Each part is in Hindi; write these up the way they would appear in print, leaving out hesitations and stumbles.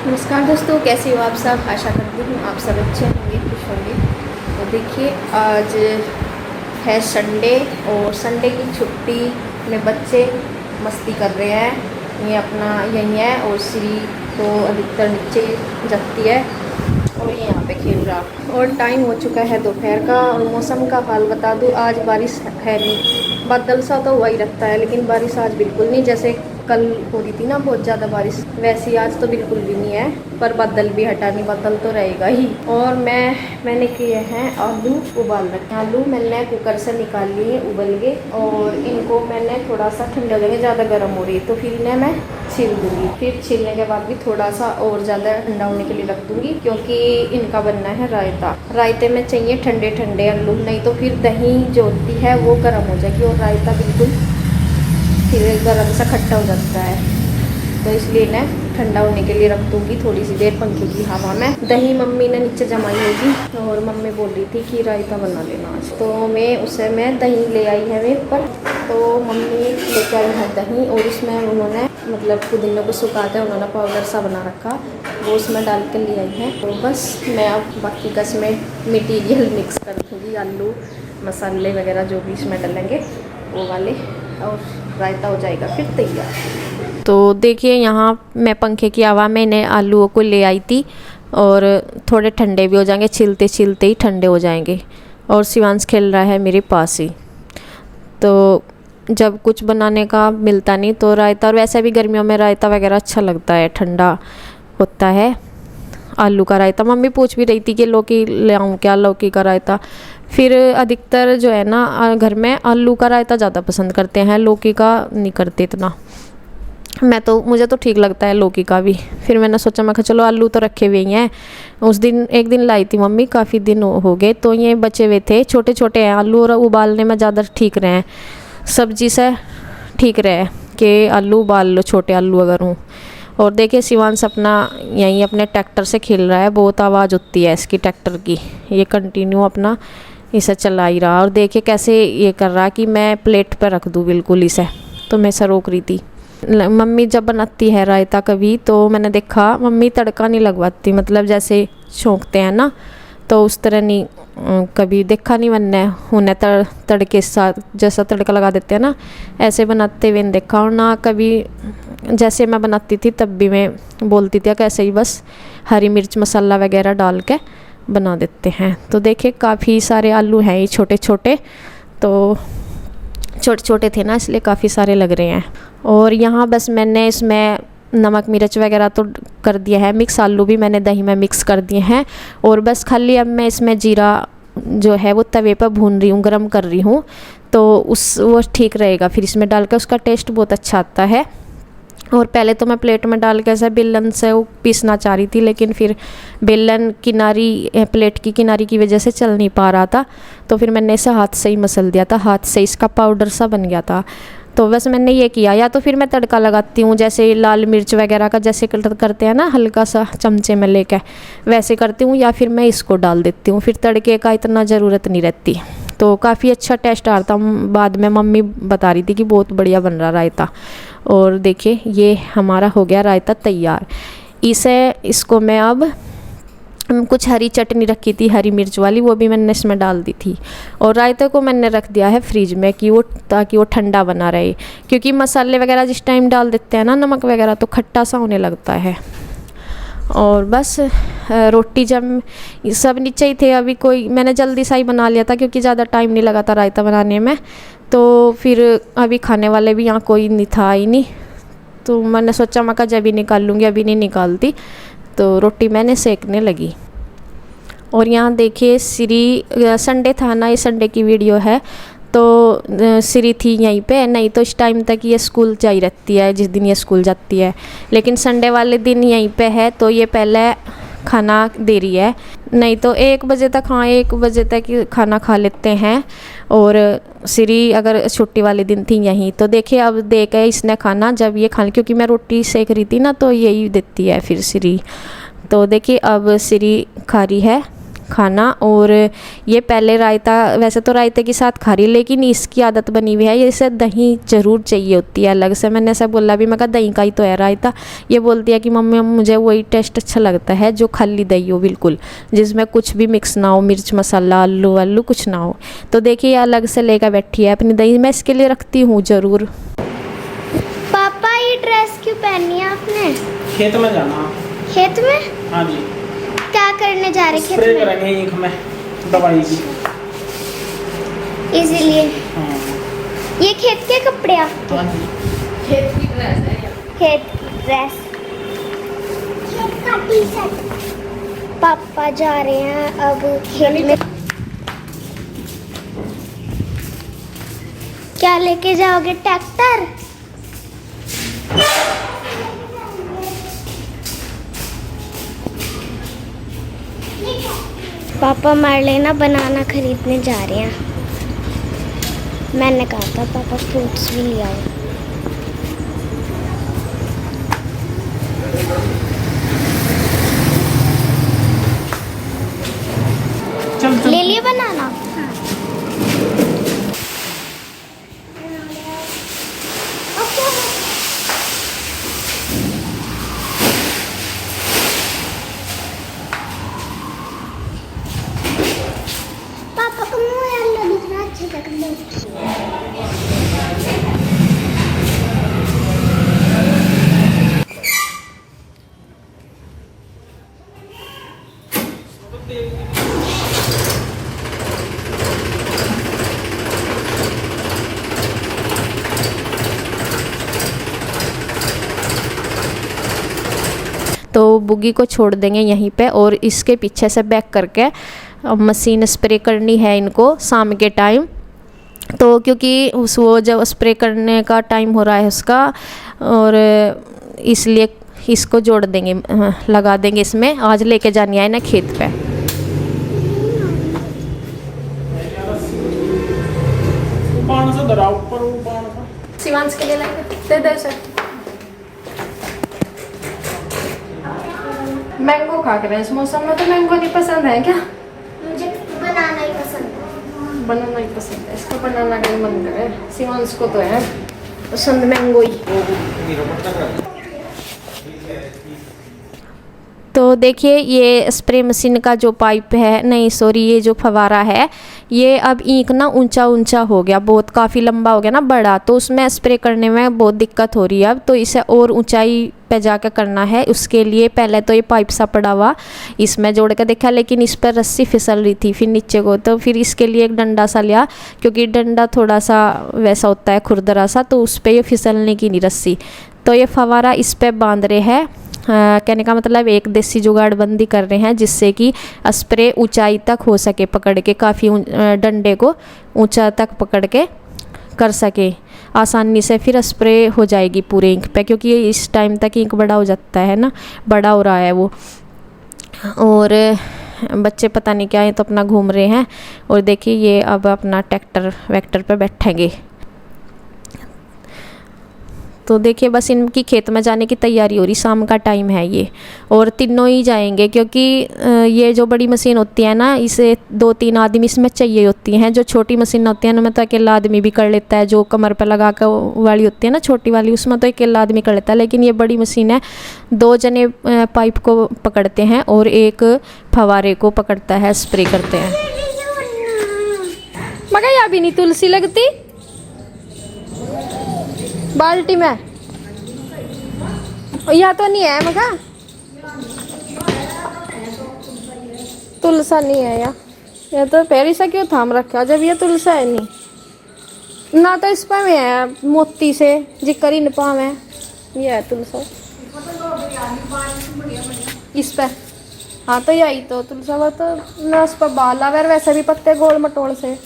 नमस्कार दोस्तों, कैसे हो आप सब। आशा करती हूँ आप सब अच्छे होंगे, खुश होंगे। तो देखिए, आज है संडे और संडे की छुट्टी में बच्चे मस्ती कर रहे हैं। ये अपना यही है और श्री तो अधिकतर नीचे जगती है और ये यहाँ पे खेल रहा। और टाइम हो चुका है दोपहर का। और मौसम का हाल बता दूँ, आज बारिश है नहीं, बादल सा तो वही रखता है लेकिन बारिश आज बिल्कुल नहीं। जैसे कल हो रही थी ना बहुत ज़्यादा बारिश, वैसी आज तो बिल्कुल भी नहीं है। पर बादल भी हटा नहीं, बादल तो रहेगा ही। और मैंने किए हैं आलू उबाल रखे। आलू मैंने कुकर से निकाल लिए उबल गए और इनको मैंने थोड़ा सा ठंडे हो जाएंगे, ज़्यादा गर्म हो रही है तो फिर इन्हें मैं छील दूँगी। फिर छीलने के बाद भी थोड़ा सा और ज़्यादा ठंडा होने के लिए रख दूँगी, क्योंकि इनका बनना है रायता। रायते में चाहिए ठंडे ठंडे आलू, नहीं तो फिर दही जो होती है वो गर्म हो जाएगी और रायता बिल्कुल फिर गर्म सा खट्टा हो जाता है। तो इसलिए इन्हें ठंडा होने के लिए रख दूँगी थोड़ी सी देर पंखे की हवा में। दही मम्मी ने नीचे जमाई होगी और मम्मी बोल रही थी कि रायता बना लेना आज, तो मैं दही ले आई है मेरे पर। तो मम्मी लेकर आई है दही और इसमें उन्होंने मतलब पुदीने को सुखाते हैं, उन्होंने पाउडर सा बना रखा, वो उसमें डाल कर ले आई है। तो बस मैं अब बाकी का इसमें मटीरियल मिक्स कर दूँगी, आलू मसाले वगैरह जो भी इसमें डालेंगे वो वाले, और रायता हो जाएगा फिर तैयार। तो देखिए, यहाँ मैं पंखे की हवा में इन्हें आलूओं को ले आई थी और थोड़े ठंडे भी हो जाएंगे, छिलते छिलते ही ठंडे हो जाएंगे। और शिवांश खेल रहा है मेरे पास ही। तो जब कुछ बनाने का मिलता नहीं तो रायता, और वैसे भी गर्मियों में रायता वगैरह अच्छा लगता है, ठंडा होता है। आलू का रायता मम्मी पूछ भी रही थी कि लौकी ले आऊँ क्या, लौकी का रायता। फिर अधिकतर जो है ना घर में आलू का रायता ज़्यादा पसंद करते हैं, लौकी का नहीं करते इतना। मुझे तो ठीक लगता है लौकी का भी। फिर मैंने सोचा, मैं कहा चलो आलू तो रखे हुए ही हैं। उस दिन एक दिन लाई थी मम्मी, काफ़ी दिन हो गए, तो ये बचे हुए थे, छोटे छोटे हैं आलू, और उबालने में ज़्यादा ठीक रहे हैं, सब्जी से ठीक रहे कि आलू उबाल लो, छोटे आलू अगर हों। और देखिए शिवांश अपना यहीं अपने ट्रैक्टर से खेल रहा है, बहुत आवाज़ होती है इसकी ट्रैक्टर की, ये कंटिन्यू अपना इसे चला ही रहा। और देखिए कैसे ये कर रहा कि मैं प्लेट पर रख दूँ बिल्कुल इसे, तो मैं इसे रोक रही थी। मम्मी जब बनाती है रायता कभी, तो मैंने देखा मम्मी तड़का नहीं लगवाती, मतलब जैसे छोंकते हैं ना, तो उस तरह नहीं कभी देखा नहीं मैंने उन्हें तड़के साथ जैसा तड़का लगा देते हैं ना, ऐसे बनाते हुए नहीं देखा। और ना कभी जैसे मैं बनाती थी तब भी मैं बोलती थी कैसे ही बस हरी मिर्च मसाला वगैरह डाल के बना देते हैं। तो देखिए काफ़ी सारे आलू हैं, ये छोटे छोटे, तो छोटे छोटे थे ना इसलिए काफ़ी सारे लग रहे हैं। और यहाँ बस मैंने इसमें नमक मिर्च वगैरह तो कर दिया है मिक्स, आलू भी मैंने दही में मिक्स कर दिए हैं। और बस खाली अब मैं इसमें जीरा जो है वो तवे पर भून रही हूँ, गरम कर रही हूँ, तो वो ठीक रहेगा। फिर इसमें डाल के उसका टेस्ट बहुत अच्छा आता है। और पहले तो मैं प्लेट में डाल के ऐसा बेलन से वो पीसना चाह रही थी, लेकिन फिर बेलन किनारी प्लेट की किनारी की वजह से चल नहीं पा रहा था, तो फिर मैंने इसे हाथ से ही मसल दिया था, हाथ से इसका पाउडर सा बन गया था। तो बस मैंने ये किया, या तो फिर मैं तड़का लगाती हूँ जैसे लाल मिर्च वगैरह का जैसे करते हैं ना, हल्का सा चमचे में लेके वैसे करती हूँ, या फिर मैं इसको डाल देती हूँ, फिर तड़के का इतना ज़रूरत नहीं रहती। तो काफ़ी अच्छा टेस्ट आ रहा था, बाद में मम्मी बता रही थी कि बहुत बढ़िया बन रहा रायता। और देखिए ये हमारा हो गया रायता तैयार। इसको मैं अब कुछ हरी चटनी रखी थी हरी मिर्च वाली, वो भी मैंने इसमें डाल दी थी। और रायते को मैंने रख दिया है फ्रिज में कि ताकि वो ठंडा बना रहे, क्योंकि मसाले वगैरह जिस टाइम डाल देते हैं ना, नमक वगैरह, तो खट्टा सा होने लगता है। और बस रोटी जब सब नीचे ही थे, अभी कोई मैंने जल्दी सा ही बना लिया था क्योंकि ज़्यादा टाइम नहीं लगा था रायता बनाने में। तो फिर अभी खाने वाले भी यहाँ कोई नहीं था ही नहीं, तो मैंने सोचा मैं जब भी निकाल लूँगी, अभी नहीं निकालती। तो रोटी मैंने सेकने लगी। और यहाँ देखिए श्री, संडे था ना, ये संडे की वीडियो है, तो श्री थी यहीं पे, नहीं तो इस टाइम तक ये स्कूल जा ही रहती है जिस दिन ये स्कूल जाती है, लेकिन संडे वाले दिन यहीं पे है, तो ये पहले खाना दे रही है। नहीं तो 1 बजे तक, हाँ 1 बजे तक खाना खा लेते हैं। और श्री अगर छुट्टी वाले दिन थी यहीं, तो देखिए अब दे के इसने खाना, जब ये खाना, क्योंकि मैं रोटी सेक रही थी ना, तो यही देती है फिर श्री। तो देखिए अब श्री खा रही है खाना। और ये पहले रायता, वैसे तो रायते के साथ खा रही, लेकिन इसकी आदत बनी हुई है, ये इसे दही ज़रूर चाहिए होती है अलग से। मैंने ऐसा बोला भी, मैं कहा दही का ही तो है रायता। ये बोलती है कि मम्मी मुझे वही टेस्ट अच्छा लगता है जो खाली दही हो बिल्कुल, जिसमें कुछ भी मिक्स ना हो, मिर्च मसाला आलू वालू कुछ ना हो। तो देखिए अलग से लेकर बैठी है अपनी दही, मैं इसके लिए रखती हूँ ज़रूर। पापा ये ड्रेस क्यों पहनी है आपने? खेत में जाना। खेत में? हाँ जी। क्या करने जा रहे खेत स्प्रे में? करेंगे ईख में दवाई की, इसीलिए। हाँ। ये खेत के कपड़े आपके? हाँ जी। खेत की ड्रेस है ये। खेत की ड्रेस, खेत का टी शर्ट। पापा जा रहे हैं अब खेत में। क्या लेके जाओगे? ट्रैक्टर? पापा मार्लेना बनाना खरीदने जा रहे हैं। मैंने कहा था पापा फ्रूट्स भी ले आओ। चल चल। ले लिए बनाना? पापा को मुंह यार दिख रहा अच्छे तक नहीं। तो बुगी को छोड़ देंगे यहीं पे, और इसके पीछे से बैक करके मशीन स्प्रे करनी है इनको शाम के टाइम। तो क्योंकि उस वो जब स्प्रे करने का टाइम हो रहा है उसका, और इसलिए इसको जोड़ देंगे, लगा देंगे इसमें। आज लेके जानी है ना खेत पे। बाण से धरा ऊपर, वो बाण का शिवांश के लिए लाएंगे, दे दे उसे। मैंगो खा के रहे इस मौसम में, तो मैंगो नहीं पसंद है क्या? मुझे बनाना ही पसंद है। बनाना ही पसंद है इसको, बनाना का ही मन करे। शिवांश को तो है पसंद मैंगो ही। तो देखिए ये स्प्रे मशीन का जो पाइप है, नहीं सॉरी, ये जो फवारा है, ये अब ईंक ना ऊंचा ऊंचा हो गया, बहुत काफ़ी लंबा हो गया ना, बड़ा। तो उसमें स्प्रे करने में बहुत दिक्कत हो रही है अब। तो इसे और ऊंचाई पे जाकर करना है। उसके लिए पहले तो ये पाइप सा पड़ा हुआ इसमें जोड़ के देखा, लेकिन इस पर रस्सी फिसल रही थी फिर नीचे को। तो फिर इसके लिए एक डंडा सा लिया, क्योंकि डंडा थोड़ा सा वैसा होता है खुरदरा सा, तो उस पर ये फिसलने की नहीं रस्सी। तो ये फवारा इस पर बांध रहे हैं। कहने का मतलब एक देसी जुगाड़बंदी कर रहे हैं, जिससे कि स्प्रे ऊंचाई तक हो सके पकड़ के, काफ़ी डंडे को ऊंचा तक पकड़ के कर सके आसानी से। फिर स्प्रे हो जाएगी पूरे इंक पे, क्योंकि इस टाइम तक इंक बड़ा हो जाता है ना, बड़ा हो रहा है वो। और बच्चे पता नहीं क्या है, तो अपना घूम रहे हैं। और देखिए ये अब अपना ट्रैक्टर वैक्टर पे बैठेंगे। तो देखिए बस इनकी खेत में जाने की तैयारी हो रही, शाम का टाइम है ये, और तीनों ही जाएंगे, क्योंकि ये जो बड़ी मशीन होती है ना, इसे 2-3 आदमी इसमें चाहिए होती हैं। जो छोटी मशीन होती है ना, में तो अकेला आदमी भी कर लेता है, जो कमर पर लगा कर वाली होती है ना छोटी वाली, उसमें तो अकेला आदमी कर लेता है। लेकिन ये बड़ी मशीन है, 2 जने पाइप को पकड़ते हैं और एक फवारे को पकड़ता है, स्प्रे करते हैं। मगर यहाँ भी नहीं तुलसी लगती बाल्टी में, यहाँ तो नहीं है मगा, तुलसा नहीं है यहाँ। यह तो पैरी सा क्यों थाम रखा जब ये तुलसा है नहीं ना। तो इस पर में है मोती से जिक्र इन पा में, ये है तुलसा इस पर। हाँ तो यही तो तुलसा वो तो ना, उस पर बाल आवे, वैसे भी पत्ते गोल मटोल से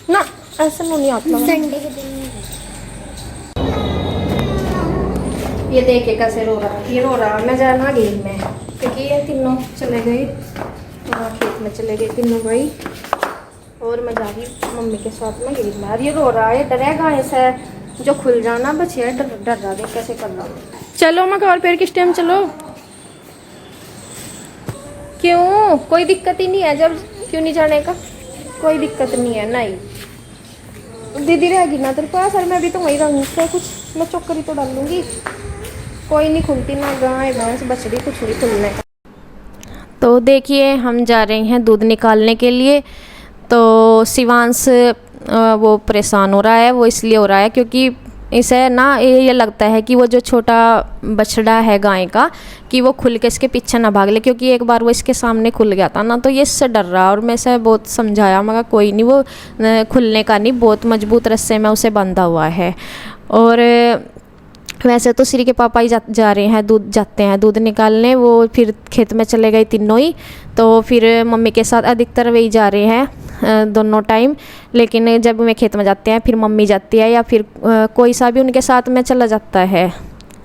ना, ऐसे नहीं आता। संडे के दिन ये देखे कैसे रो रहा, ये रो रहा। मैं जाना गेम में, क्योंकि ये तीनों चले गए वहाँ खेत में, चले गए तीनों भाई, और मैं जा रही मम्मी के साथ में गेम में। ये रो रहा है, डरेगा ऐसे जो खुल जाना बचिए, डर रहा है कैसे कर रहा। चलो मैं और फिर किस टाइम चलो क्यों, कोई दिक्कत ही नहीं है जब, क्यों नहीं जाने का, कोई दिक्कत नहीं है। नहीं दीदी रहेगी ना तेरे पास, और मैं अभी तो वहीं रहूँगी, क्या कुछ मैं चौकरी तो डाल लूँगी, कोई नहीं खुलती ना गाय भैंस बछड़ी, कुछ नहीं खुलने का। तो देखिए हम जा रहे हैं दूध निकालने के लिए। तो शिवांश वो परेशान हो रहा है, वो इसलिए हो रहा है क्योंकि इसे ना ये लगता है कि वो जो छोटा बछड़ा है गाय का, कि वो खुल के इसके पीछे ना भाग ले, क्योंकि एक बार वो इसके सामने खुल गया था ना, तो ये इससे डर रहा। और मैं इसे बहुत समझाया, मगर कोई नहीं, वो खुलने का नहीं, बहुत मजबूत रस्से में उसे बंधा हुआ है। और वैसे तो श्री के पापा ही जा रहे हैं, जाते हैं दूध निकालने, वो फिर खेत में चले गए तीनों ही। तो फिर मम्मी के साथ अधिकतर वही जा रहे हैं दोनों टाइम। लेकिन जब मैं खेत में जाते हैं फिर मम्मी जाती है, या फिर कोई सा भी उनके साथ में चला जाता है,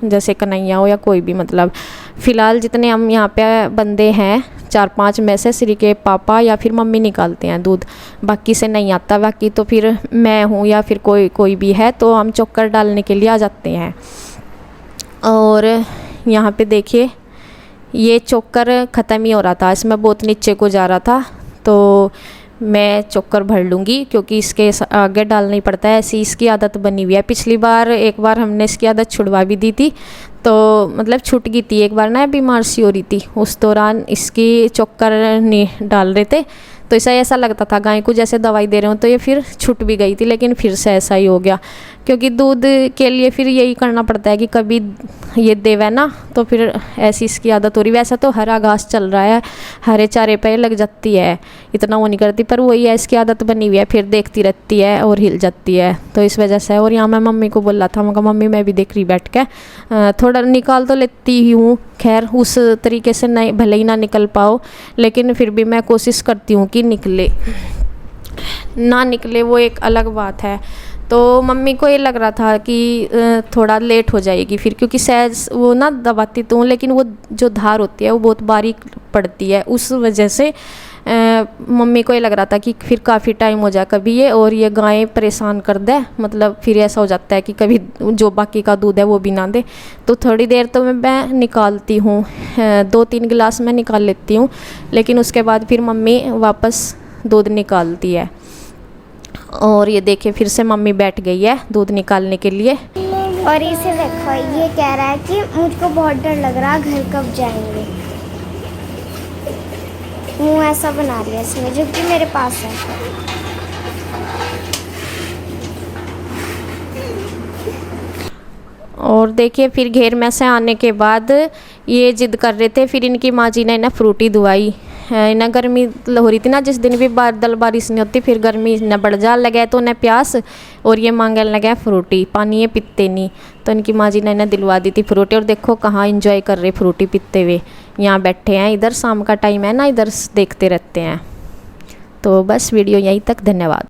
जैसे कन्हैया हो या कोई भी। मतलब फ़िलहाल जितने हम यहाँ पे बंदे हैं 4-5 में से श्री के पापा या फिर मम्मी निकालते हैं दूध, बाकी से नहीं आता। बाकी तो फिर मैं हूँ या फिर कोई भी है, तो हम चोकर डालने के लिए आ जाते हैं। और यहाँ पे देखिए ये चोकर ख़त्म ही हो रहा था, इसमें बहुत नीचे को जा रहा था, तो मैं चोकर भर लूँगी क्योंकि इसके आगे डालना ही पड़ता है, ऐसी इसकी आदत बनी हुई है। पिछली बार एक बार हमने इसकी आदत छुड़वा भी दी थी, तो मतलब छूट गई थी एक बार ना, बीमार सी हो रही थी, उस दौरान इसकी चोकर नहीं डाल रहे थे, तो ऐसा लगता था गाय को जैसे दवाई दे रहे हो, तो ये फिर छूट भी गई थी। लेकिन फिर से ऐसा ही हो गया, क्योंकि दूध के लिए फिर यही करना पड़ता है कि कभी ये देवे ना, तो फिर ऐसी इसकी आदत हो रही। वैसा तो हरा घास चल रहा है, हरे चारे पे लग जाती है, इतना वो नहीं करती, पर वही है इसकी आदत बनी हुई है, फिर देखती रहती है और हिल जाती है, तो इस वजह से। और यहाँ मैं मम्मी को बोला था, मगर मम्मी मैं भी देख रही बैठ के, थोड़ा निकाल तो लेती ही हूँ, खैर उस तरीके से नहीं, भले ही ना निकल पाओ, लेकिन फिर भी मैं कोशिश करती हूँ कि निकले, ना निकले वो एक अलग बात है। तो मम्मी को ये लग रहा था कि थोड़ा लेट हो जाएगी फिर, क्योंकि सहज वो ना दबाती तो हूँ, लेकिन वो जो धार होती है वो बहुत बारीक पड़ती है, उस वजह से मम्मी को ये लग रहा था कि फिर काफ़ी टाइम हो जाए कभी ये, और ये गायें परेशान कर दे, मतलब फिर ऐसा हो जाता है कि कभी जो बाकी का दूध है वो भी ना दे। तो थोड़ी देर तो मैं निकालती हूँ, 2-3 गिलास मैं निकाल लेती हूँ, लेकिन उसके बाद फिर मम्मी वापस दूध निकालती है। और ये देखिए फिर से मम्मी बैठ गई है दूध निकालने के लिए। और इसे देखो, ये कह रहा है कि मुझको बहुत डर लग रहा है, घर कब जाएंगे। मुँह ऐसा बना लिया इसने, जो कि मेरे पास है। और देखिए फिर घेर में से आने के बाद ये जिद कर रहे थे, फिर इनकी माँ जी ने ना फ्रूटी दुआई। इन्हें गर्मी हो रही थी ना, जिस दिन भी बादल बारिश नहीं होती, फिर गर्मी न बढ़ जा लगे तो उन्हें प्यास, और ये मांगने लगे फ्रूटी, पानी ये पीते नहीं, तो इनकी माँ जी ने इन्हें दिलवा दी थी फ्रूटी। और देखो कहाँ एंजॉय कर रहे फ्रूटी पीते हुए, यहाँ बैठे हैं, इधर शाम का टाइम है ना, इधर देखते रहते हैं। तो बस वीडियो यहीं तक, धन्यवाद।